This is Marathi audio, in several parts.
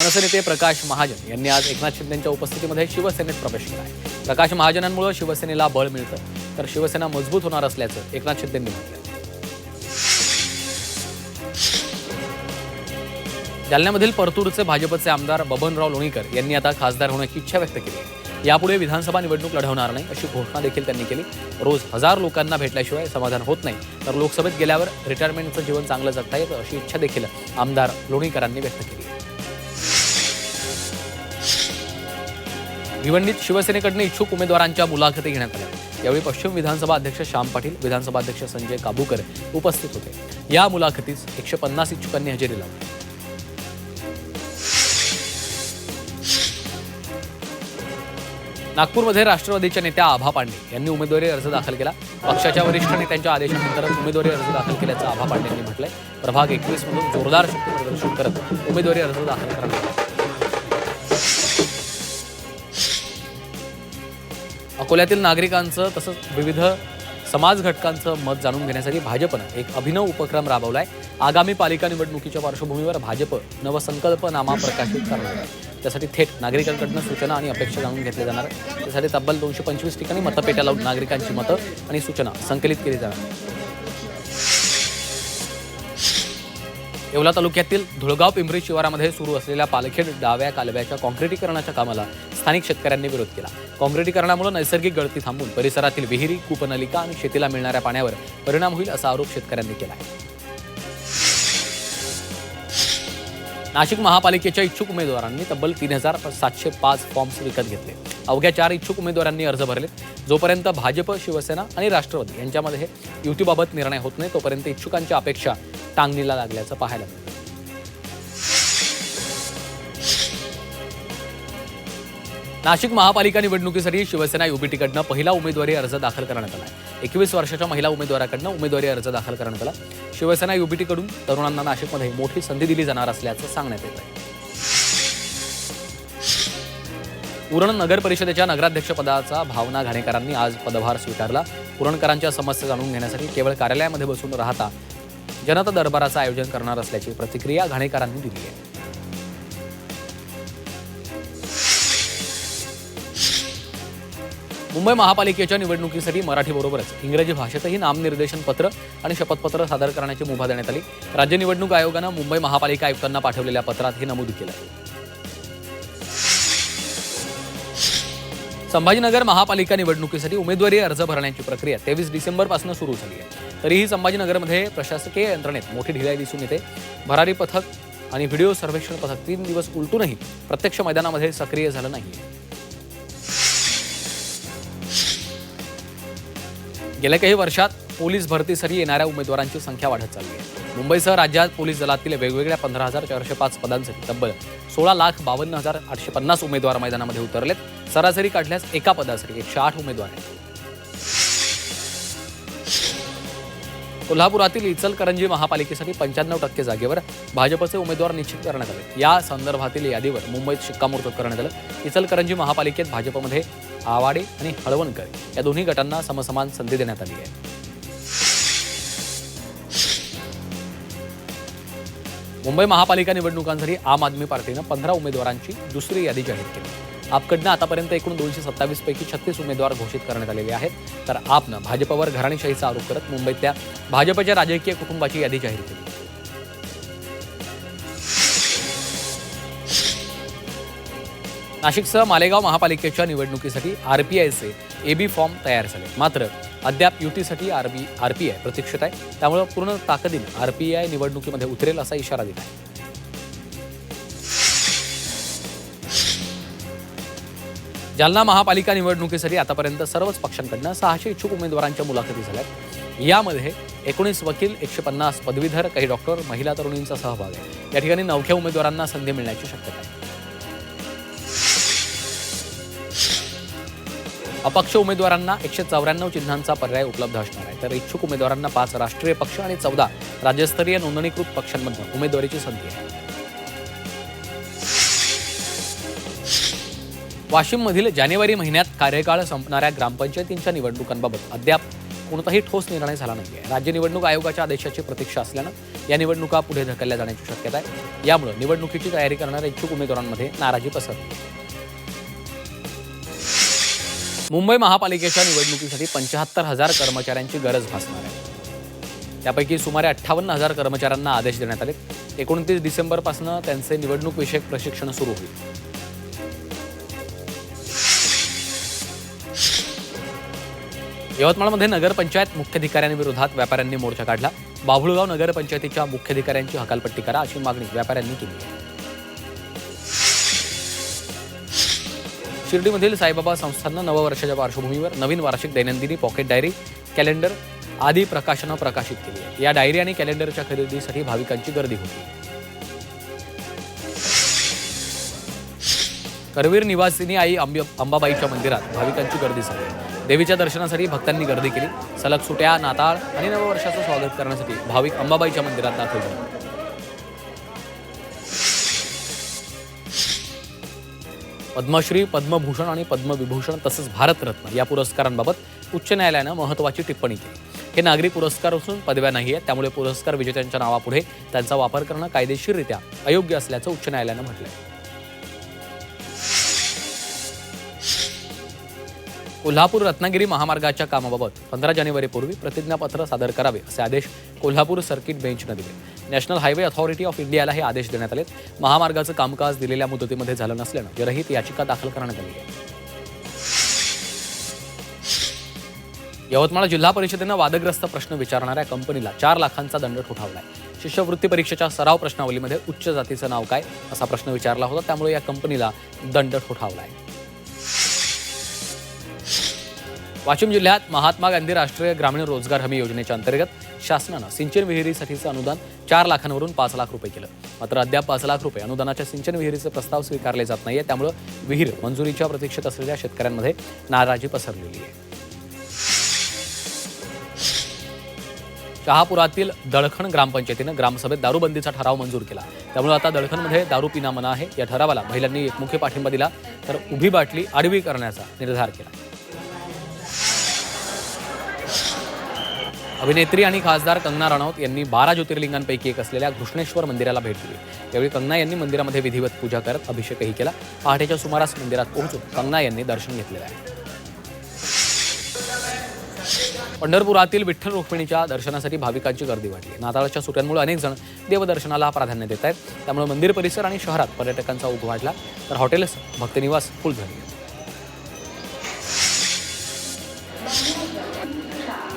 मनसे नेते प्रकाश महाजन यांनी आज एकनाथ शिंदेंच्या उपस्थितीमध्ये शिवसेनेत प्रवेश केला आहे. प्रकाश महाजनांमुळे शिवसेनेला बळ मिळतं तर शिवसेना मजबूत होणार असल्याचं एकनाथ शिंदेंनी म्हटलं. जालन्यामधील परतूरचे भाजपचे आमदार बबनराव लोणीकर यांनी आता खासदार होण्याची इच्छा व्यक्त केली आहे. यापुढे विधानसभा निवडणूक लढवणार नाही अशी घोषणा देखील त्यांनी केली. रोज 1000 लोकांना भेटल्याशिवाय समाधान होत नाही तर लोकसभेत गेल्यावर रिटायरमेंटचं जीवन चांगलं जगता येतं अशी इच्छा देखील आमदार लोणीकरांनी व्यक्त केली. भिवंडीत शिवसेनेकडून इच्छुक उमेदवारांच्या मुलाखती घेण्यात आल्या. यावेळी पश्चिम विधानसभा अध्यक्ष श्याम पाटील, विधानसभा अध्यक्ष संजय काबूकर उपस्थित होते. या मुलाखतीस 150 इच्छुकांनी हजेरी लावली. नागपूरमध्ये राष्ट्रवादीच्या नेत्या आभा पांडे यांनी उमेदवारी अर्ज दाखल केला. पक्षाच्या वरिष्ठ नेत्यांच्या आदेशानंतर उमेदवारी अर्ज दाखल केल्याचं आभा पांडे यांनी म्हटलंय. प्रभाग 21 मधून जोरदार शक्ती प्रदर्शन करत उमेदवारी अर्ज दाखल करण्यात आला. अकोल्यातील नागरिकांचं तसंच विविध समाज घटकांचं मत जाणून घेण्यासाठी भाजपनं एक अभिनव उपक्रम राबवलाय. आगामी पालिका निवडणुकीच्या पार्श्वभूमीवर भाजप नवसंकल्पनामा प्रकाशित करणार आहे. त्यासाठी थेट नागरिकांकडून सूचना आणि अपेक्षा जाणून घेतल्या जाणार. त्यासाठी तब्बल 225 ठिकाणी मतपेट्या लावून नागरिकांची मतं आणि सूचना संकलित केली जाणार. येवला तालुक्यातील धुळगाव पिंपरी शिवारामध्ये सुरू असलेल्या पालखेड डाव्या कालव्याच्या काँक्रिटीकरणाच्या कामाला स्थानिक शेतकऱ्यांनी विरोध केला. काँक्रिटीकरणामुळे नैसर्गिक गळती थांबून परिसरातील विहिरी, कूपनलिका आणि शेतीला मिळणाऱ्या पाण्यावर परिणाम होईल असा आरोप शेतकऱ्यांनी केला आहे. नाशिक महापालिकेच्या इच्छुक उमेदवारांनी तब्बल 3705 फॉर्म्स विकत घेतले. अवघ्या 4 इच्छुक उमेदवारांनी अर्ज भरले. जोपर्यंत भाजप, शिवसेना आणि राष्ट्रवादी यांच्यामध्ये युतीबाबत निर्णय होत नाही तोपर्यंत इच्छुकांच्या अपेक्षा टांगणीला लागल्याचं पाहायला मिळतं. नाशिक महापालिका निवडणुकीसाठी शिवसेना युबीटीकडनं पहिला उमेदवारी अर्ज दाखल करण्यात आला. 21 वर्षाच्या महिला उमेदवाराकडनं उमेदवारी अर्ज दाखल करण्यात आला. शिवसेना युबीटीकडून तरुणांना नाशिकमध्ये मोठी संधी दिली जाणार असल्याचं सांगण्यात येत आहे. उरण नगर परिषदेच्या नगराध्यक्षपदाचा भावना घाणेकरांनी आज पदभार स्वीकारला. उरणकरांच्या समस्या जाणून घेण्यासाठी केवळ कार्यालयामध्ये बसून राहता जनता दरबाराचं आयोजन करणार असल्याची प्रतिक्रिया घाणेकरांनी दिली आहे. मुंबई महापालिकेच्या निवडणुकीसाठी मराठीबरोबरच इंग्रजी भाषेतही नामनिर्देशन पत्र आणि शपथपत्र सादर करण्याची मुभा देण्यात आली. राज्य निवडणूक आयोगानं मुंबई महापालिका आयुक्तांना पाठवलेल्या पत्रात हे नमूद केलं. संभाजीनगर महापालिका निवडणुकीसाठी उमेदवारी अर्ज भरण्याची प्रक्रिया 23 डिसेंबरपासून सुरू झाली आहे. तरीही संभाजीनगरमध्ये प्रशासकीय यंत्रणेत मोठी ढिलाई दिसून येते. भरारी पथक आणि व्हिडिओ सर्वेक्षण पथक 3 दिवस उलटूनही प्रत्यक्ष मैदानामध्ये सक्रिय झालं नाही. गेल्या काही वर्षात पोलीस भरतीसाठी येणाऱ्या उमेदवारांची संख्या वाढत चालली आहे. मुंबईसह राज्यात पोलीस दलातील वेगवेगळ्या 15,405 पदांसाठी तब्बल 16,52,850 उमेदवार मैदानामध्ये उतरलेत. सरासरी काढल्यास एका पदासाठी 108 उमेदवार आहेत. कोल्हापुरातील इचलकरंजी महापालिकेसाठी 95% जागेवर भाजपचे उमेदवार निश्चित करण्यात आले. या संदर्भातील यादीवर मुंबईत शिक्कामोर्तब करण्यात आलं. इचलकरंजी महापालिकेत भाजपमध्ये आवाडे आणि हळवणकर या दोन्ही गटांना समसमान संधी देण्यात आली आहे. मुंबई महापालिका निवडणुकांसाठी आम आदमी पार्टीनं 15 उमेदवारांची दुसरी यादी जाहीर केली. आपकडनं आतापर्यंत एकूण 227 पैकी 36 उमेदवार घोषित करण्यात आलेले आहेत. तर आपनं भाजपवर घराणेशाहीचा आरोप करत मुंबईतल्या भाजपच्या राजकीय कुटुंबाची यादी जाहीर केली. नाशिकसह मालेगाव महापालिकेच्या निवडणुकीसाठी आरपीआयचे एबी फॉर्म तयार झाले. मात्र अद्याप युतीसाठी आरपीआय प्रतीक्षेत आहे. त्यामुळे पूर्ण ताकदीने आरपीआय निवडणुकीमध्ये उतरेल असा इशारा दिला आहे. जालना महापालिका निवडणुकीसाठी आतापर्यंत सर्वच पक्षांकडून 600 इच्छुक उमेदवारांच्या मुलाखती झाल्यात. यामध्ये 19 वकील, 150 पदवीधर, काही डॉक्टर, महिला तरुणींचा सहभाग आहे. या ठिकाणी नवख्या उमेदवारांना संधी मिळण्याची शक्यता आहे. अपक्ष उमेदवारांना 194 चिन्हांचा पर्याय उपलब्ध असणार आहे. तर इच्छुक उमेदवारांना 5 राष्ट्रीय पक्ष आणि 14 राज्यस्तरीय नोंदणीकृत पक्षांमधून उमेदवारीची संधी आहे. वाशिममधील जानेवारी महिन्यात कार्यकाळ संपणाऱ्या ग्रामपंचायतींच्या निवडणुकांबाबत अद्याप कोणताही ठोस निर्णय झाला नाही. राज्य निवडणूक आयोगाच्या आदेशाची प्रतीक्षा असल्यानं या निवडणुका पुढे ढकलल्या जाण्याची शक्यता आहे. यामुळे निवडणुकीची तयारी करणाऱ्या इच्छुक उमेदवारांमध्ये नाराजी पसरली. मुंबई महापालिकेच्या निवडणुकीसाठी 75,000 कर्मचाऱ्यांची गरज भासणार आहे. त्यापैकी सुमारे 58,000 कर्मचाऱ्यांना आदेश देण्यात आले. 29 डिसेंबरपासून त्यांचे निवडणूक विषयक प्रशिक्षण सुरू होईल. यवतमाळमध्ये नगरपंचायत मुख्याधिकाऱ्यांविरोधात व्यापाऱ्यांनी मोर्चा काढला. बाभुळगाव नगरपंचायतीच्या मुख्याधिकाऱ्यांची हकालपट्टी करा अशी मागणी व्यापाऱ्यांनी केली आहे. शिर्डीमधील साईबाबा संस्थांना नववर्षाच्या पार्श्वभूमीवर नवीन वार्षिक दैनंदिनी, पॉकेट डायरी, कॅलेंडर आदी प्रकाशनं प्रकाशित केली आहे. या डायरी आणि कॅलेंडरच्या खरेदीसाठी भाविकांची गर्दी होती. करवीर निवासिनी आई अंबाबाईच्या मंदिरात भाविकांची गर्दी झाली. देवीच्या दर्शनासाठी भक्तांनी गर्दी केली. सलग सुट्या, नाताळ आणि नववर्षाचं स्वागत करण्यासाठी भाविक अंबाबाईच्या मंदिरात दाखल झाले. पद्मश्री, पद्मभूषण आणि पद्मविभूषण तसंच भारतरत्न या पुरस्कारांबाबत उच्च न्यायालयानं महत्त्वाची टिप्पणी केली. हे नागरी पुरस्कार असून पदव्या नाही आहेत. त्यामुळे पुरस्कार विजेत्यांच्या नावापुढे त्यांचा वापर करणं कायदेशीररित्या अयोग्य असल्याचं उच्च न्यायालयानं म्हटलंय. कोल्हापूर रत्नागिरी महामार्गाच्या कामाबाबत 15 जानेवारीपूर्वी प्रतिज्ञापत्र सादर करावे असे आदेश कोल्हापूर सर्किट बेंचनं दिले. नॅशनल हायवे अथॉरिटी ऑफ इंडियाला हे आदेश देण्यात आले. महामार्गाचं कामकाज दिलेल्या मुदतीमध्ये झालं नसल्यानं जनहित याचिका दाखल करण्यात आली आहे. यवतमाळ जिल्हा परिषदेनं वादग्रस्त प्रश्न विचारणाऱ्या कंपनीला 4 लाखांचा दंड ठोठावलाय. शिष्यवृत्ती परीक्षेच्या सराव प्रश्नावलीमध्ये उच्च जातीचं नाव काय असा प्रश्न विचारला होता. त्यामुळे या कंपनीला दंड ठोठावलाय. वाशिम जिल्ह्यात महात्मा गांधी राष्ट्रीय ग्रामीण रोजगार हमी योजनेच्या अंतर्गत शासनानं सिंचन विहिरीसाठीचं अनुदान 4 लाखांवरून 5 लाख रुपये केलं. मात्र अद्याप 5 लाख रुपये अनुदानाच्या सिंचन विहिरीचे प्रस्ताव स्वीकारले जात नाहीये. त्यामुळे विहीर मंजुरीच्या प्रतीक्षेत असलेल्या शेतकऱ्यांमध्ये नाराजी पसरलेली आहे. शहापुरातील दळखण ग्रामपंचायतीनं ग्रामसभेत दारूबंदीचा ठराव मंजूर केला. त्यामुळे आता दळखणमध्ये दारू पिणं मना आहे. या ठरावाला महिलांनी एकमुखी पाठिंबा दिला तर उभी बाटली आडवी करण्याचा निर्धार केला. अभिनेत्री आणि खासदार कंगना रनौत यांनी 12 ज्योतिर्लिंगांपैकी एक असलेल्या घृष्णेश्वर मंदिराला भेट दिली. यावेळी कंगना यांनी मंदिरामध्ये विधिवत पूजा करत अभिषेकही केला. पहाटेच्या सुमारास मंदिरात पोहोचून कंगना यांनी दर्शन घेतलेलं आहे. पंढरपुरातील विठ्ठल रुक्मिणीच्या दर्शनासाठी भाविकांची गर्दी वाढली. नाताळच्या सुट्यांमुळे अनेक जण देवदर्शनाला प्राधान्य देत आहेत. त्यामुळे मंदिर परिसर आणि शहरात पर्यटकांचा ओघ वाढला तर हॉटेल्स, भक्तनिवास फुल झाली.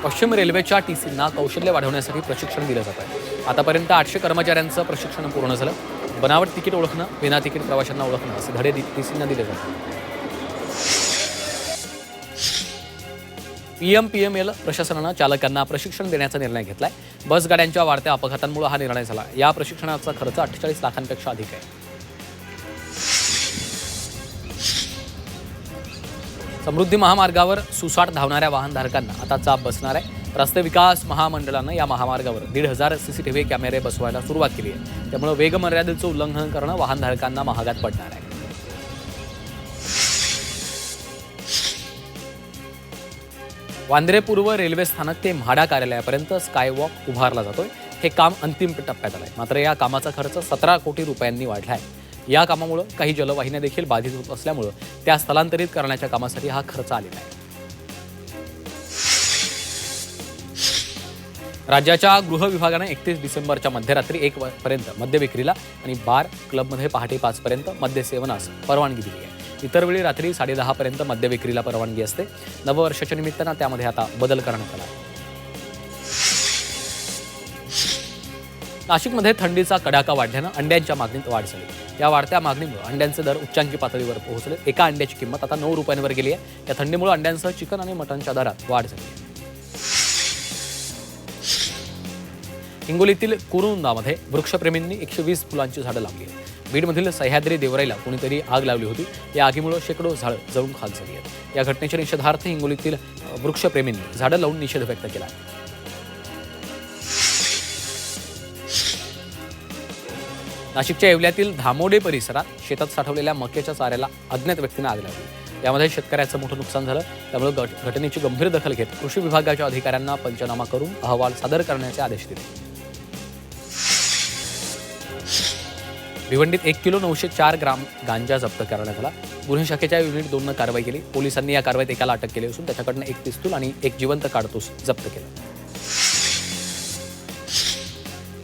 पश्चिम रेल्वेच्या टीसींना कौशल्य वाढवण्यासाठी प्रशिक्षण दिलं जात आहे. आतापर्यंत 800 कर्मचाऱ्यांचं प्रशिक्षण पूर्ण झालं. बनावट तिकीट ओळखणं, विना तिकीट प्रवाशांना ओळखणं असे धडे टीसींना दिले जातात. PMPML प्रशासनानं चालकांना प्रशिक्षण देण्याचा निर्णय घेतलाय. बस गाड्यांच्या वाढत्या अपघातांमुळे हा निर्णय झाला. या प्रशिक्षणाचा खर्च 48 लाखांपेक्षा अधिक आहे. समृद्धी महामार्गावर सुसाट धावणाऱ्या वाहनधारकांना आता चाप बसणार आहे. रस्ते विकास महामंडळानं या महामार्गावर 1,500 CCTV कॅमेरे बसवायला सुरुवात केली आहे. त्यामुळे वेगमर्यादेचं उल्लंघन करणं वाहनधारकांना महागात पडणार आहे. वांद्रे पूर्व रेल्वे स्थानक ते म्हाडा कार्यालयापर्यंत स्कायवॉक उभारला जातोय. हे काम अंतिम टप्प्यात आलंय. मात्र या कामाचा खर्च 17 कोटी रुपयांनी वाढला आहे. या कामामुळे काही जलवाहिन्या देखील बाधित होत असल्यामुळे त्या स्थलांतरित करण्याच्या कामासाठी हा खर्च आलेला आहे. राज्याच्या गृह विभागाने 31 डिसेंबरच्या मध्यरात्री 1 पर्यंत मद्य विक्रीला आणि बार क्लबमध्ये पहाटे 5 पर्यंत मद्य सेवनास परवानगी दिली आहे. इतर वेळी रात्री 10:30 पर्यंत मद्य विक्रीला परवानगी असते. नववर्षाच्या निमित्तानं त्यामध्ये आता बदल करण्यात आला. नाशिकमध्ये थंडीचा कडाका वाढल्यानं अंड्यांच्या मागणीत वाढ झाली. या वाढत्या मागणीमुळे अंड्यांचे दर उच्चांकी पातळीवर पोहोचले. एका अंड्याची किंमत आता 9 रुपयांवर गेली आहे. या थंडीमुळे अंड्यांसह चिकन आणि मटणच्या दरात वाढ झाली आहे. हिंगोलीतील कुरुंदामध्ये वृक्षप्रेमींनी 120 फुलांची झाडं लावली आहेत. बीडमधील सह्याद्री देवराईला कोणीतरी आग लावली होती. या आगीमुळे शेकडो झाडं जळून खाक झाली आहेत. या घटनेच्या निषेधार्थ हिंगोलीतील वृक्षप्रेमींनी झाडं लावून निषेध व्यक्त केला. नाशिकच्या येवल्यातील धामोडे परिसरात शेतात साठवलेल्या मक्याच्या चाऱ्याला अज्ञात व्यक्तीने आग लावली. यामध्ये शेतकऱ्याचं मोठं नुकसान झालं. त्यामुळे घटनेची गंभीर दखल घेत कृषी विभागाच्या अधिकाऱ्यांना पंचनामा करून अहवाल सादर करण्याचे आदेश दिले. भिवंडीत 1 किलो 904 ग्राम गांजा जप्त करण्यात आला. गुन्हे शाखेच्या युनिट 2नं कारवाई केली. पोलिसांनी या कारवाईत एकाला अटक केली असून त्याच्याकडनं एक पिस्तूल आणि एक जिवंत काडतूस जप्त केलं.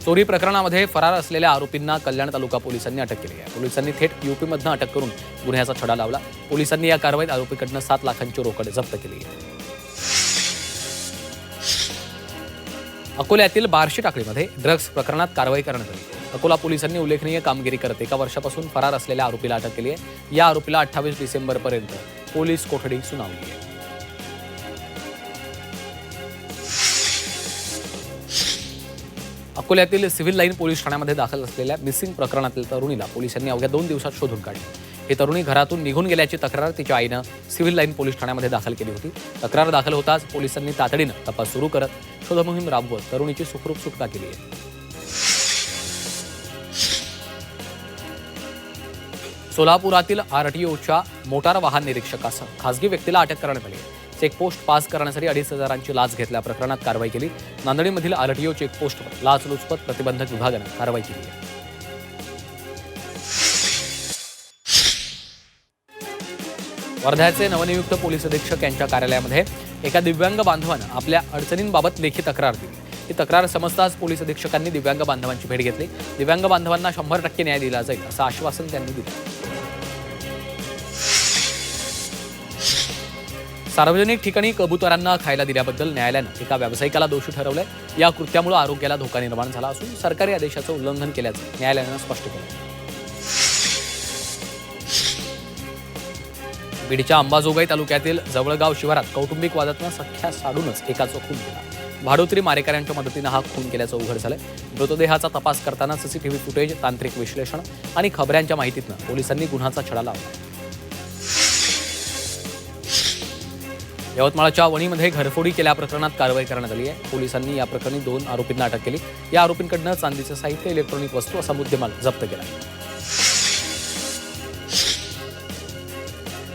चोरी प्रकरणामध्ये फरार असलेल्या आरोपींना कल्याण तालुका पोलिसांनी अटक केली आहे. पोलिसांनी थेट यूपीमधनं अटक करून गुन्ह्याचा छडा लावला. पोलिसांनी या कारवाईत आरोपीकडनं 7 लाखांची रोकड जप्त केली आहे. अकोल्यातील बार्शी टाकळीमध्ये ड्रग्ज प्रकरणात कारवाई करण्यात आली. अकोला पोलिसांनी उल्लेखनीय कामगिरी करत एका वर्षापासून फरार असलेल्या आरोपीला अटक केली आहे. या आरोपीला 28 डिसेंबरपर्यंत पोलीस कोठडी सुनावली आहे. अकोल्यातील सिव्हिल लाईन पोलीस ठाण्यामध्ये दाखल असलेल्या मिसिंग प्रकरणातील तरुणीला पोलिसांनी अवघ्या 2 दिवसात शोधून काढले. ही तरुणी घरातून निघून गेल्याची तक्रार तिच्या आईनं सिव्हिल लाईन पोलीस ठाण्यामध्ये दाखल केली होती. तक्रार दाखल होताच पोलिसांनी तातडीनं तपास सुरू करत शोधमोहीम राबवत तरुणीची सुखरूप सुटका केली आहे. सोलापुरातील आरटीओच्या मोटार वाहन निरीक्षकासह खासगी व्यक्तीला अटक करण्यात आली आहे. चेकपोस्ट पास करण्यासाठी 2,500 लाच घेतल्या प्रकरणात कारवाई केली. नांदेडमधील आरटीओ चेकपोस्टवर लाचलुचपत प्रतिबंधक विभागानं कारवाई केली आहे. वर्ध्याचे नवनियुक्त पोलीस अधीक्षक यांच्या कार्यालयामध्ये एका दिव्यांग बांधवानं आपल्या अडचणींबाबत लेखी तक्रार दिली. ही तक्रार समजताच पोलीस अधीक्षकांनी दिव्यांग बांधवांची भेट घेतली. दिव्यांग बांधवांना 100% न्याय दिला जाईल असं आश्वासन त्यांनी दिलं. सार्वजनिक ठिकाणी कबुतरांना खायला दिल्याबद्दल न्यायालयानं एका व्यावसायिकाला दोषी ठरवलंय. या कृत्यामुळे आरोग्याला धोका निर्माण झाला असून सरकारी आदेशाचं उल्लंघन केल्याचं न्यायालयानं स्पष्ट केलं. बीडच्या अंबाजोगाई तालुक्यातील जवळगाव शिवारात कौटुंबिक वादातनं सख्या साडूनच एकाचा खून केला. भाडोत्री मारेकऱ्यांच्या मदतीनं हा खून केल्याचं उघड झालंय. मृतदेहाचा तपास करताना सीसीटीव्ही फुटेज, तांत्रिक विश्लेषण आणि खबऱ्यांच्या माहितीतनं पोलिसांनी गुन्ह्याचा छडा लावला. यवतमाळच्या वणीमध्ये घरफोडी केल्याप्रकरणात कारवाई करण्यात आली आहे. पोलिसांनी या प्रकरणी 2 आरोपींना अटक केली. या आरोपींकडनं चांदीचं साहित्य, इलेक्ट्रॉनिक वस्तू असा मुद्देमाल जप्त केला.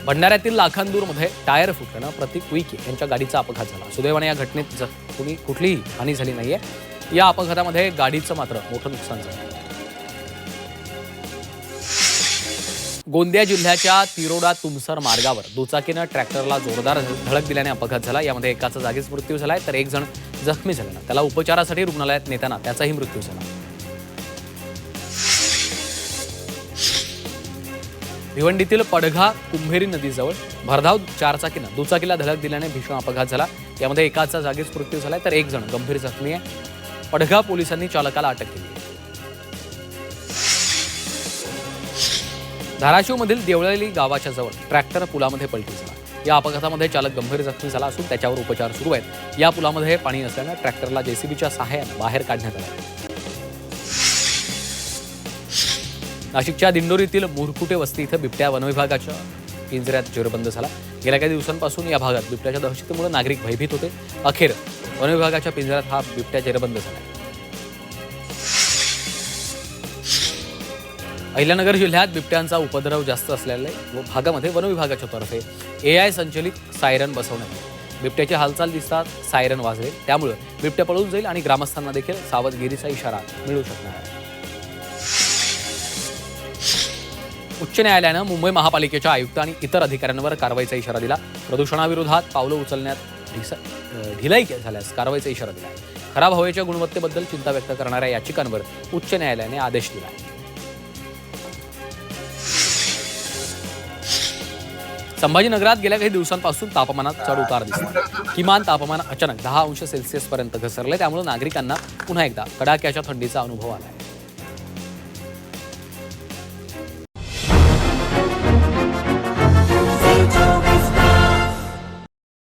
भंडाऱ्यातील लाखांदूरमध्ये टायर फुटल्यानं प्रतीक उईके यांच्या गाडीचा अपघात झाला. सुदैवाने या घटनेत कुठलीही हानी झाली नाहीये. या अपघातामध्ये गाडीचं मात्र मोठं नुकसान झालं. गोंदिया जिल्ह्याच्या तिरोडा तुमसर मार्गावर दुचाकीनं ट्रॅक्टरला जोरदार धडक दिल्याने अपघात झाला. यामध्ये एकाचा जागीच मृत्यू झालाय तर एक जण जखमी झाला. त्याला उपचारासाठी रुग्णालयात नेताना त्याचाही मृत्यू झाला. भिवंडीतील पडघा कुंभेरी नदीजवळ भरधाव 4 चाकीनं दुचाकीला धडक दिल्याने भीषण अपघात झाला. यामध्ये एकाचा जागीच मृत्यू झालाय तर एक जण गंभीर जखमी आहे. पडघा पोलिसांनी चालकाला अटक केली. धाराशिवमधील देवळाली गावाच्या जवळ ट्रॅक्टर पुलामध्ये पलटी झाला. या अपघातामध्ये चालक गंभीर जखमी झाला असून त्याच्यावर उपचार सुरू आहेत. या पुलामध्ये पाणी नसल्यानं ट्रॅक्टरला जेसीबीच्या सहाय्यानं बाहेर काढण्यात आलं. नाशिकच्या दिंडोरीतील मुरकुटे वस्ती इथं बिबट्या वनविभागाच्या पिंजऱ्यात जेरबंद झाला. गेल्या काही दिवसांपासून या भागात बिबट्याच्या दहशतीमुळे नागरिक भयभीत होते. अखेर वनविभागाच्या पिंजऱ्यात हा बिबट्या जेरबंद झाला. अहिल्यानगर जिल्ह्यात बिबट्यांचा उपद्रव जास्त असलेल्या भागामध्ये वनविभागाच्या तर्फे AI संचलित सायरन बसवण्यात आले. बिबट्याची हालचाल दिसतात सायरन वाजले. त्यामुळे बिबट्या पळून जाईल आणि ग्रामस्थांना देखील सावधगिरीचा इशारा मिळू शकणार आहे. उच्च न्यायालयानं मुंबई महापालिकेच्या आयुक्त आणि इतर अधिकाऱ्यांवर कारवाईचा इशारा दिला. प्रदूषणाविरोधात पावलं उचलण्यात ढिलाई झाल्यास कारवाईचा इशारा दिला. खराब हवेच्या गुणवत्तेबद्दल चिंता व्यक्त करणाऱ्या याचिकांवर उच्च न्यायालयाने आदेश दिला. संभाजीनगरात गेल्या काही दिवसांपासून तापमानात चढ-उतार दिसला. किमान तापमान अचानक 10 अंश सेल्सिअस पर्यंत घसरले. त्यामुळे नागरिकांना पुन्हा एकदा कडाक्याच्या थंडीचा अनुभव आला.